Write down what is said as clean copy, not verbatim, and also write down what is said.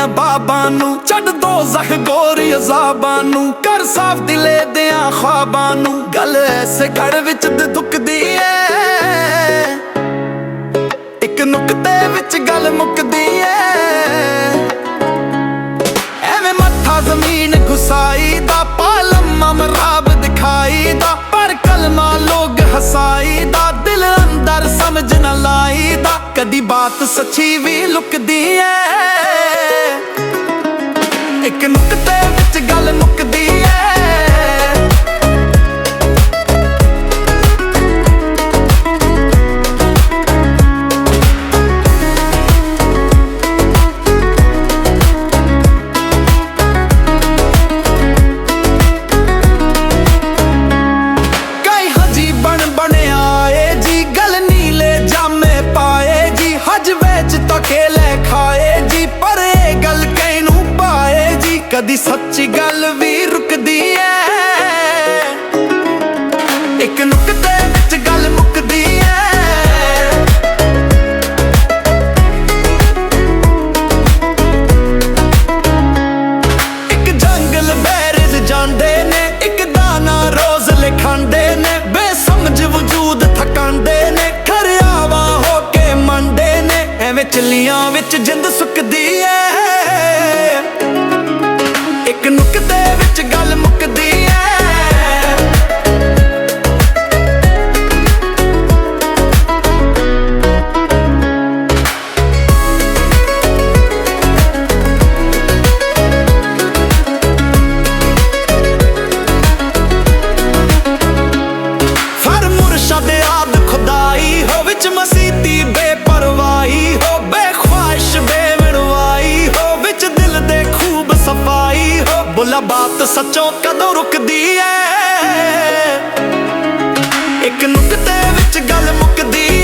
ਦਿਆਂ ਬਾਬਾਂ ਨੂੰ, ਛੱਡ ਦੋ ਜ਼ਖ ਗੋਰੀ ਅਜ਼ਾਬਾਂ ਨੂੰ, ਕਰ ਸਾਫ ਦਿਲੇ ਦਿਆਂ ख्वाबां ਨੂੰ। ਗੱਲ ਐਸੇ ਘੜ ਵਿੱਚ ਦੁਖਦੀ ਏ, ਇੱਕ ਨੁਕਤੇ ਵਿੱਚ ਗੱਲ ਮੁੱਕਦੀ ਏ। ਐਵੇਂ ਮੱਥਾ ਜ਼ਮੀਨ ਘੁਸਾਈ ਦਾ, ਪਾਲਮਾ ਮਰਾਬ ਦਿਖਾਈ ਦਾ, ਪਰ ਕਲਮਾ ਲੋਗ ਹਸਾਈ ਦਾ, ਦਿਲ ਅੰਦਰ ਸਮਝ ਨਾ ਲਾਈ ਦਾ। ਕਦੀ ਬਾਤ ਸੱਚੀ ਵੀ ਲੁਕਦੀ ਏ, ਇੱਕ ਨੁਕਤੇ ਵਿੱਚ ਗੱਲ ਮੁੱਕਦੀ ਏ। ਕਦੀ ਸੱਚੀ ਗੱਲ ਵੀ ਰੁਕਦੀ ਏ, ਇੱਕ ਨੁਕਤੇ ਵਿੱਚ ਗੱਲ ਮੁੱਕਦੀ ਏ। ਇੱਕ ਜੰਗਲ ਬੈਰਜ਼ ਜਾਂਦੇ ਨੇ, ਇੱਕ ਦਾਣਾ ਰੋਜ਼ ਲਿਖਾਂਦੇ ਨੇ, ਬੇਸਮਝ ਵਜੂਦ ਥਕਾਂਦੇ ਨੇ, ਖਰਿਆਵਾਂ ਹੋ ਕੇ ਮੰਡੇ ਨੇ। ਐਵੇਂ ਚੱਲੀਆਂ ਵਿੱਚ ਜਿੰਦ ਸੁੱਕਦੀ ਏ, ਇੱਕ ਨੁਕਤੇ ਵਿੱਚ ਗੱਲ ਮੁੱਕਦੀ ਏ। ਫਰ ਮੁਰਸ਼ਦ ਆਦ ਖੁਦਾਈ ਹੋ, ਵਿੱਚ ਮਸੀਤੀ ਬੇਪਰਵਾਹੀ ਹੋ, ਬੇਖਵਾਇਸ਼ ਬੇਵਿਣਵਾਈ ਹੋ, ਵਿੱਚ ਦਿਲ ਦੇ ਖੂਬ ਸਫਾਈ ਹੋ। ਬੁਲਾ ਬਾਤ ਸੱਚੋਂ ਕਦੋਂ ਰੁਕਦੀ ਏ, ਇੱਕ ਨੁਕਤੇ ਵਿੱਚ ਗੱਲ ਮੁੱਕਦੀ ਏ।